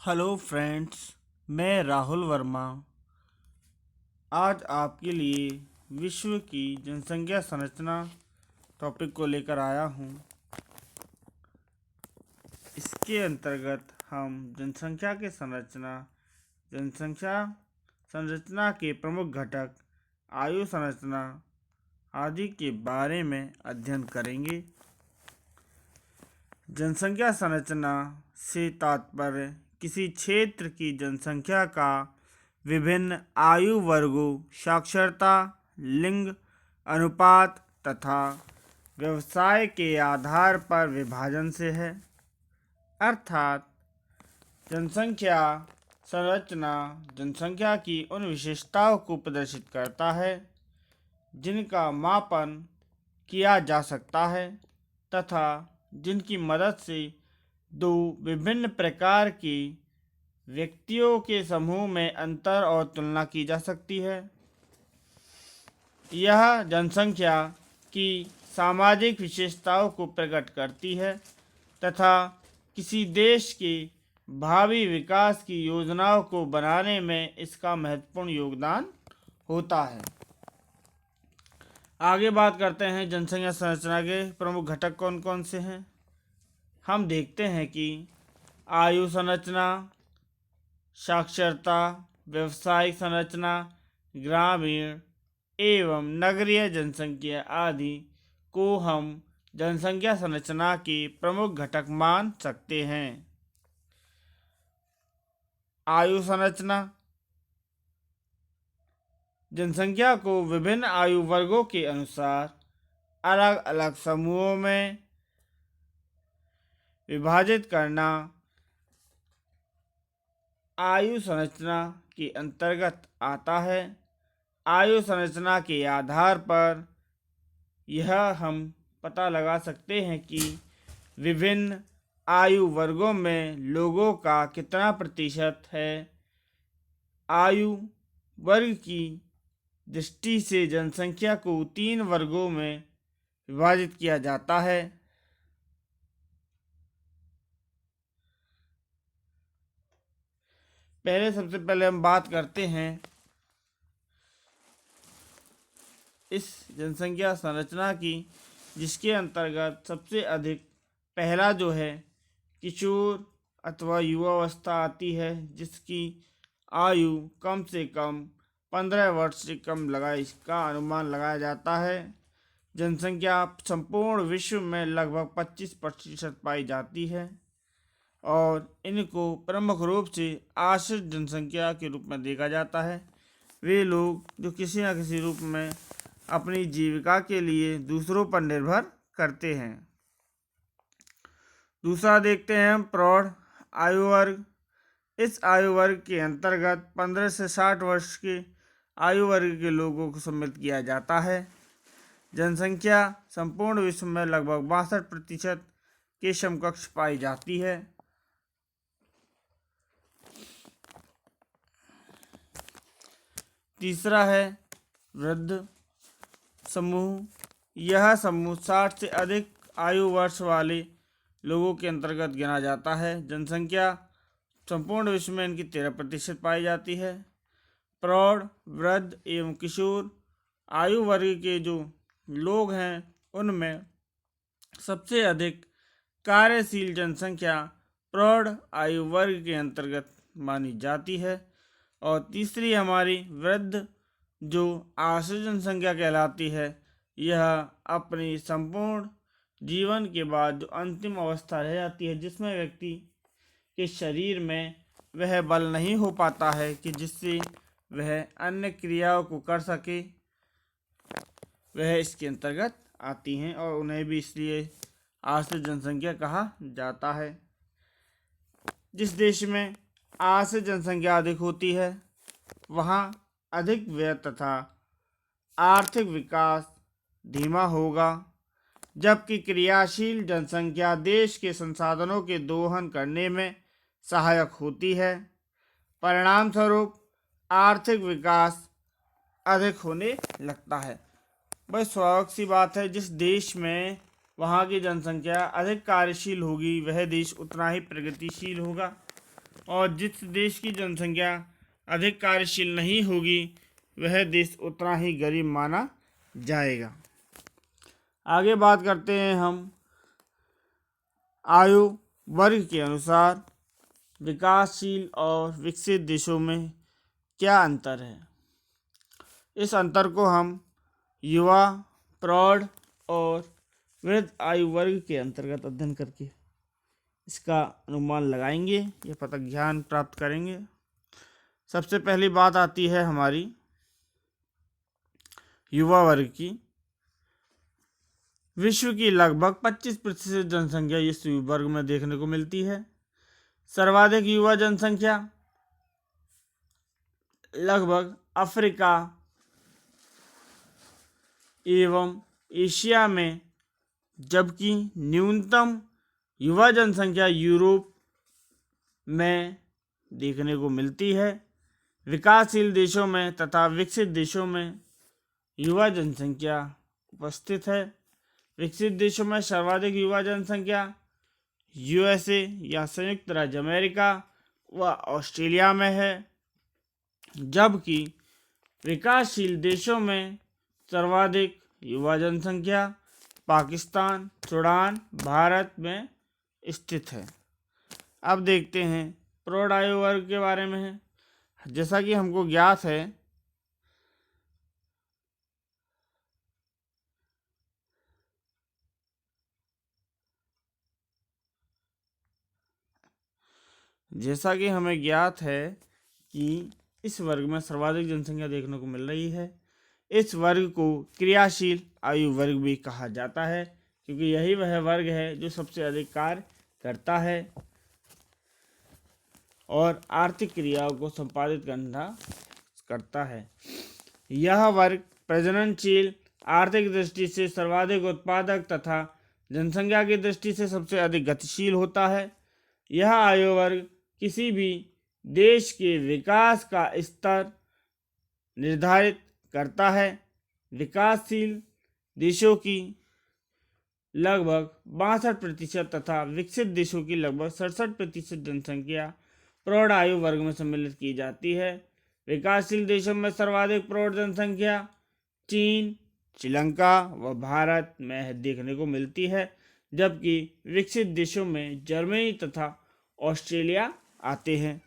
Hello friends, मैं राहुल वर्मा आज आपके लिए विश्व की जनसंख्या संरचना टॉपिक को लेकर आया हूँ। इसके अंतर्गत हम जनसंख्या संरचना के प्रमुख घटक, आयु संरचना आदि के बारे में अध्ययन करेंगे। जनसंख्या संरचना से तात्पर्य किसी क्षेत्र की जनसंख्या का विभिन्न आयु वर्गों, साक्षरता, लिंग अनुपात तथा व्यवसाय के आधार पर विभाजन से है। अर्थात जनसंख्या संरचना जनसंख्या की उन विशेषताओं को प्रदर्शित करता है जिनका मापन किया जा सकता है तथा जिनकी मदद से दो विभिन्न प्रकार के व्यक्तियों के समूह में अंतर और तुलना की जा सकती है। यह जनसंख्या की सामाजिक विशेषताओं को प्रकट करती है तथा किसी देश के भावी विकास की योजनाओं को बनाने में इसका महत्वपूर्ण योगदान होता है। आगे बात करते हैं जनसंख्या संरचना के प्रमुख घटक कौन कौन से हैं। हम देखते हैं कि आयु संरचना, साक्षरता, व्यवसायिक संरचना, ग्रामीण एवं नगरीय जनसंख्या आदि को हम जनसंख्या संरचना के प्रमुख घटक मान सकते हैं। आयु संरचना जनसंख्या को विभिन्न आयु वर्गों के अनुसार अलग अलग समूहों में विभाजित करना आयु संरचना के अंतर्गत आता है। आयु संरचना के आधार पर यह हम पता लगा सकते हैं कि विभिन्न आयु वर्गों में लोगों का कितना प्रतिशत है। आयु वर्ग की दृष्टि से जनसंख्या को 3 वर्गों में विभाजित किया जाता है। सबसे पहले हम बात करते हैं इस जनसंख्या संरचना की, जिसके अंतर्गत सबसे अधिक पहला जो है किशोर अथवा युवावस्था आती है, जिसकी आयु कम से कम 15 वर्ष से कम इसका अनुमान लगाया जाता है। जनसंख्या संपूर्ण विश्व में लगभग 25% पाई जाती है और इनको प्रमुख रूप से आश्रित जनसंख्या के रूप में देखा जाता है। वे लोग जो किसी न किसी रूप में अपनी जीविका के लिए दूसरों पर निर्भर करते हैं। दूसरा देखते हैं हम प्रौढ़ आयु वर्ग। इस आयु वर्ग के अंतर्गत 15 से 60 वर्ष के आयु वर्ग के लोगों को सम्मिलित किया जाता है। जनसंख्या संपूर्ण विश्व में लगभग 62% के समकक्ष पाई जाती है। तीसरा है वृद्ध समूह। यह समूह 60 से अधिक आयु वर्ष वाले लोगों के अंतर्गत गिना जाता है। जनसंख्या संपूर्ण विश्व में इनकी 13% पाई जाती है। प्रौढ़, वृद्ध एवं किशोर आयु वर्ग के जो लोग हैं उनमें सबसे अधिक कार्यशील जनसंख्या प्रौढ़ आयु वर्ग के अंतर्गत मानी जाती है। और तीसरी हमारी वृद्ध जो आश्रित जनसंख्या कहलाती है। यह अपनी संपूर्ण जीवन के बाद जो अंतिम अवस्था रह जाती है, जिसमें व्यक्ति के शरीर में वह बल नहीं हो पाता है कि जिससे वह अन्य क्रियाओं को कर सके, वह इसके अंतर्गत आती हैं और उन्हें भी इसलिए आश्रित जनसंख्या कहा जाता है। जिस देश में आश्रित जनसंख्या अधिक होती है वहाँ अधिक व्यय तथा आर्थिक विकास धीमा होगा, जबकि क्रियाशील जनसंख्या देश के संसाधनों के दोहन करने में सहायक होती है। परिणाम स्वरूप आर्थिक विकास अधिक होने लगता है। बस स्वाभाविक सी बात है, जिस देश में वहाँ की जनसंख्या अधिक कार्यशील होगी वह देश उतना ही प्रगतिशील होगा। और जिस देश की जनसंख्या अधिक कार्यशील नहीं होगी वह देश उतना ही गरीब माना जाएगा। आगे बात करते हैं हम आयु वर्ग के अनुसार विकासशील और विकसित देशों में क्या अंतर है। इस अंतर को हम युवा, प्रौढ़ और वृद्ध आयु वर्ग के अंतर्गत अध्ययन करके इसका अनुमान लगाएंगे या पता ज्ञान प्राप्त करेंगे। सबसे पहली बात आती है हमारी युवा वर्ग की। विश्व की लगभग 25% जनसंख्या इस वर्ग में देखने को मिलती है। सर्वाधिक युवा जनसंख्या लगभग अफ्रीका एवं एशिया में, जबकि न्यूनतम युवा जनसंख्या यूरोप में देखने को मिलती है। विकासशील देशों में तथा विकसित देशों में युवा जनसंख्या उपस्थित है। विकसित देशों में सर्वाधिक युवा जनसंख्या यूएसए या संयुक्त राज्य अमेरिका व ऑस्ट्रेलिया में है, जबकि विकासशील देशों में सर्वाधिक युवा जनसंख्या पाकिस्तान, सूडान, भारत में स्थित है। अब देखते हैं प्रौढ़ आयु वर्ग के बारे में है। जैसा कि हमको ज्ञात है कि इस वर्ग में सर्वाधिक जनसंख्या देखने को मिल रही है। इस वर्ग को क्रियाशील आयु वर्ग भी कहा जाता है, क्योंकि यही वह वर्ग है जो सबसे अधिक कार्य करता है और आर्थिक क्रियाओं को संपादित करता है। यह वर्ग प्रजननशील, आर्थिक दृष्टि से सर्वाधिक उत्पादक तथा जनसंख्या की दृष्टि से सबसे अधिक गतिशील होता है। यह आयु वर्ग किसी भी देश के विकास का स्तर निर्धारित करता है। विकासशील देशों की लगभग 62% तथा विकसित देशों की लगभग 67% जनसंख्या प्रौढ़ आयु वर्ग में सम्मिलित की जाती है। विकासशील देशों में सर्वाधिक प्रौढ़ जनसंख्या चीन, श्रीलंका व भारत में देखने को मिलती है, जबकि विकसित देशों में जर्मनी तथा ऑस्ट्रेलिया आते हैं।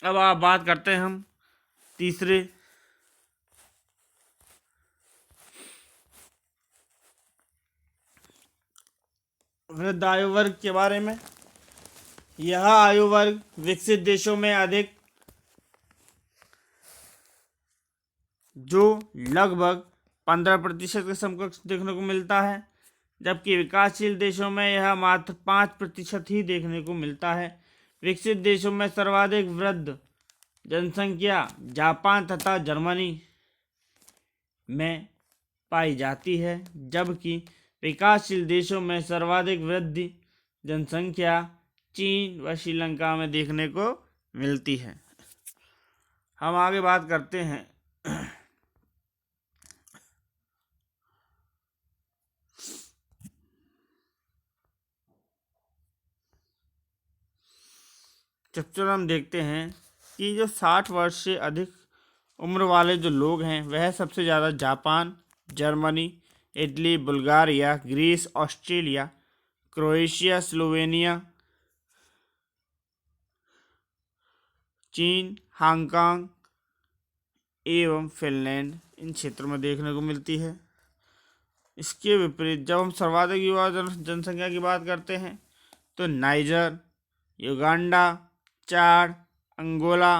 अब आप बात करते हैं हम तीसरे वृद्ध आयु वर्ग के बारे में। यह आयु वर्ग विकसित देशों में अधिक, जो लगभग 15% के समकक्ष देखने को मिलता है, जबकि विकासशील देशों में यह मात्र 5% ही देखने को मिलता है। विकसित देशों में सर्वाधिक वृद्ध जनसंख्या जापान तथा जर्मनी में पाई जाती है, जबकि विकासशील देशों में सर्वाधिक वृद्धि जनसंख्या चीन व श्रीलंका में देखने को मिलती है। हम आगे बात करते हैं चलो हम देखते हैं कि जो 60 वर्ष से अधिक उम्र वाले जो लोग हैं वह सबसे ज़्यादा Japan, Germany, Italy, Bulgaria, Greece, Australia, Croatia, Slovenia, चीन, हांगकांग एवं फिनलैंड इन क्षेत्रों में देखने को मिलती है। इसके विपरीत जब हम सर्वाधिक युवा जनसंख्या की बात करते हैं तो नाइजर, युगांडा, चाड, अंगोला,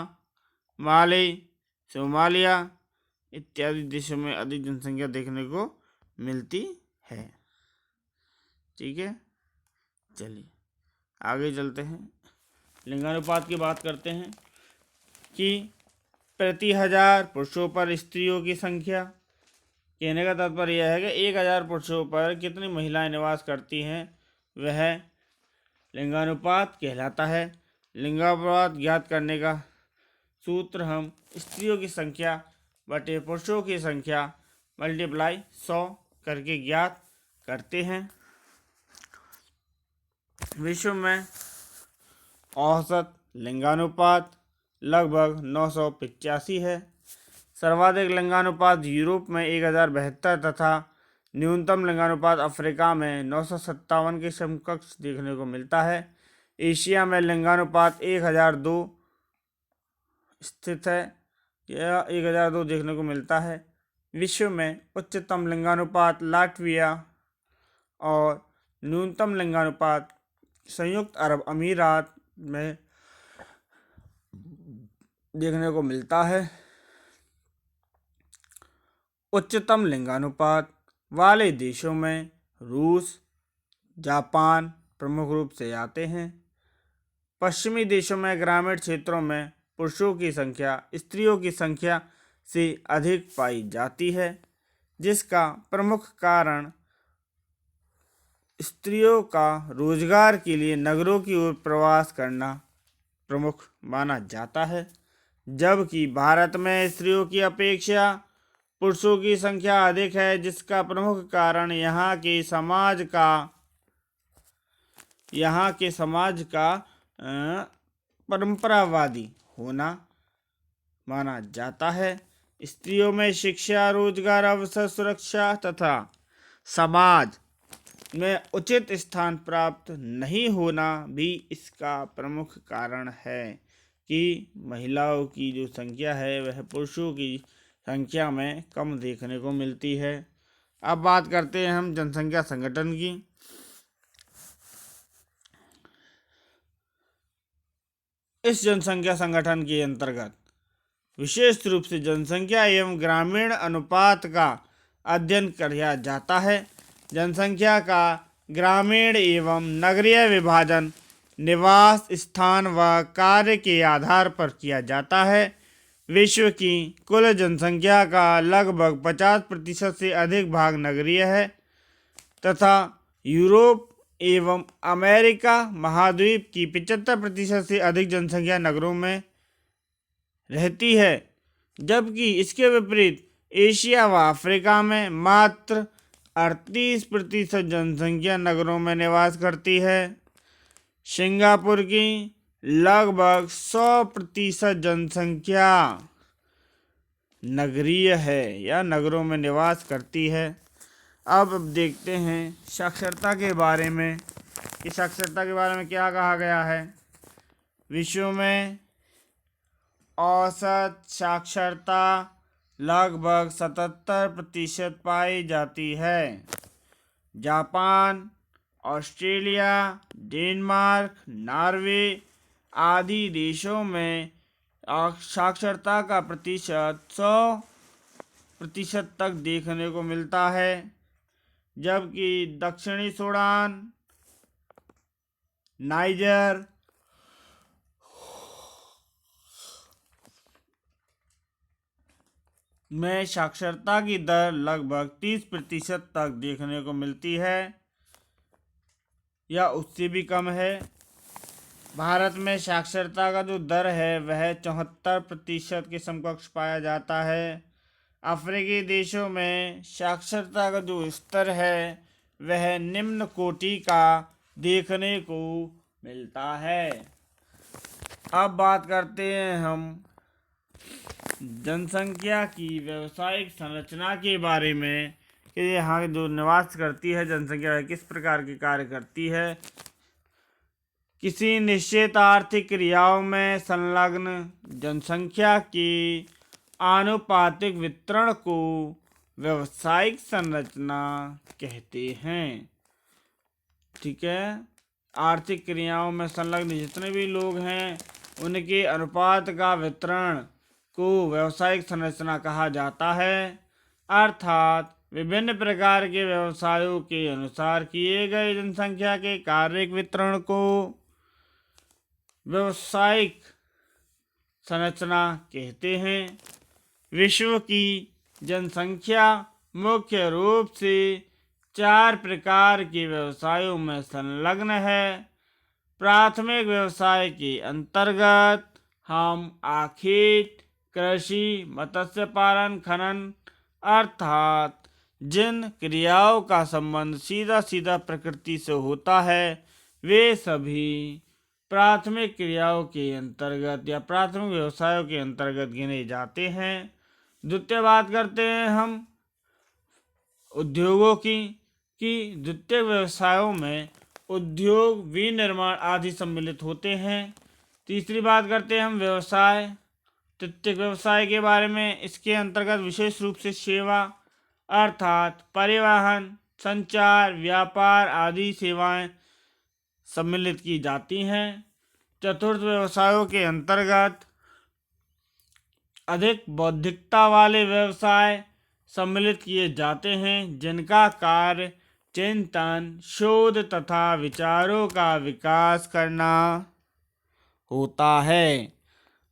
माले, सोमालिया इत्यादि देशों में अधिक जनसंख्या देखने को मिलती है। ठीक है, चलिए आगे चलते हैं। लिंगानुपात की बात करते हैं कि प्रति 1000 पुरुषों पर स्त्रियों की संख्या, कहने का तात्पर्य यह है कि 1000 पुरुषों पर कितनी महिलाएं निवास करती हैं, वह लिंगानुपात कहलाता है। लिंगानुपात ज्ञात करने का सूत्र हम स्त्रियों की संख्या बटे पुरुषों की संख्या मल्टीप्लाई 100 करके ज्ञात करते हैं। विश्व में औसत लिंगानुपात लगभग 985 है। सर्वाधिक लिंगानुपात यूरोप में 1072 तथा न्यूनतम लिंगानुपात अफ्रीका में 957 के समकक्ष देखने को मिलता है। एशिया में लिंगानुपात 1002 स्थित है, यह 1002 देखने को मिलता है। विश्व में उच्चतम लिंगानुपात लाटविया और न्यूनतम लिंगानुपात संयुक्त अरब अमीरात में देखने को मिलता है। उच्चतम लिंगानुपात वाले देशों में रूस, जापान प्रमुख रूप से आते हैं। पश्चिमी देशों में ग्रामीण क्षेत्रों में पुरुषों की संख्या स्त्रियों की संख्या से अधिक पाई जाती है, जिसका प्रमुख कारण स्त्रियों का रोजगार के लिए नगरों की ओर प्रवास करना प्रमुख माना जाता है। जबकि भारत में स्त्रियों की अपेक्षा पुरुषों की संख्या अधिक है, जिसका प्रमुख कारण यहाँ के समाज का परंपरावादी होना माना जाता है। स्त्रियों में शिक्षा, रोजगार अवसर, सुरक्षा तथा समाज में उचित स्थान प्राप्त नहीं होना भी इसका प्रमुख कारण है कि महिलाओं की जो संख्या है वह पुरुषों की संख्या में कम देखने को मिलती है। अब बात करते हैं हम जनसंख्या संगठन की। इस जनसंख्या संगठन के अंतर्गत विशेष रूप से जनसंख्या एवं ग्रामीण अनुपात का अध्ययन किया जाता है। जनसंख्या का ग्रामीण एवं नगरीय विभाजन निवास स्थान व कार्य के आधार पर किया जाता है। विश्व की कुल जनसंख्या का लगभग 50% से अधिक भाग नगरीय है तथा यूरोप एवं अमेरिका महाद्वीप की 75% से अधिक जनसंख्या नगरों में रहती है, जबकि इसके विपरीत एशिया व अफ्रीका में मात्र 38% जनसंख्या नगरों में निवास करती है। सिंगापुर की लगभग 100% जनसंख्या नगरीय है या नगरों में निवास करती है। अब देखते हैं साक्षरता के बारे में कि साक्षरता के बारे में क्या कहा गया है। विश्व में औसत साक्षरता लगभग 77% पाई जाती है। जापान, ऑस्ट्रेलिया, डेनमार्क, नॉर्वे आदि देशों में साक्षरता का प्रतिशत 100% तक देखने को मिलता है, जबकि दक्षिणी सूडान, नाइजर, में साक्षरता की दर लगभग 30% तक देखने को मिलती है या उससे भी कम है। भारत में साक्षरता का जो दर है वह 74% के समकक्ष पाया जाता है। अफ्रीकी देशों में साक्षरता का जो स्तर है वह निम्न कोटि का देखने को मिलता है। अब बात करते हैं हम जनसंख्या की व्यावसायिक संरचना के बारे में कि यहाँ जो निवास करती है जनसंख्या किस प्रकार के कार्य करती है। किसी निश्चित आर्थिक क्रियाओं में संलग्न जनसंख्या के आनुपातिक वितरण को व्यावसायिक संरचना कहते हैं। ठीक है, आर्थिक क्रियाओं में संलग्न जितने भी लोग हैं उनके अनुपात का वितरण को व्यावसायिक संरचना कहा जाता है। अर्थात विभिन्न प्रकार के व्यवसायों के अनुसार किए गए जनसंख्या के कार्य वितरण को व्यावसायिक संरचना कहते हैं। विश्व की जनसंख्या मुख्य रूप से 4 प्रकार के व्यवसायों में संलग्न है। प्राथमिक व्यवसाय के अंतर्गत हम आखेट, कृषि, मत्स्य पालन, खनन अर्थात जिन क्रियाओं का संबंध सीधा प्रकृति से होता है वे सभी प्राथमिक क्रियाओं के अंतर्गत या प्राथमिक व्यवसायों के अंतर्गत गिने जाते हैं। द्वितीय बात करते हैं हम उद्योगों की कि द्वितीय व्यवसायों में उद्योग, विनिर्माण आदि सम्मिलित होते हैं। तीसरी बात करते हैं हम व्यवसाय, तृतीयक व्यवसाय के बारे में। इसके अंतर्गत विशेष रूप से सेवा अर्थात परिवहन, संचार, व्यापार आदि सेवाएं सम्मिलित की जाती हैं। चतुर्थ व्यवसायों के अंतर्गत अधिक बौद्धिकता वाले व्यवसाय सम्मिलित किए जाते हैं, जिनका कार्य चिंतन, शोध तथा विचारों का विकास करना होता है।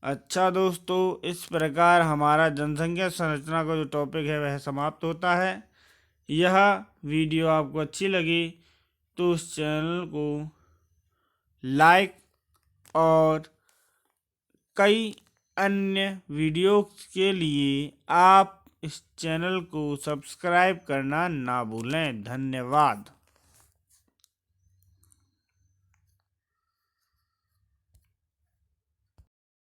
अच्छा दोस्तों, इस प्रकार हमारा जनसंख्या संरचना का जो टॉपिक है वह समाप्त होता है। यह वीडियो आपको अच्छी लगी तो इस चैनल को लाइक और कई अन्य वीडियो के लिए आप इस चैनल को सब्सक्राइब करना ना भूलें। धन्यवाद।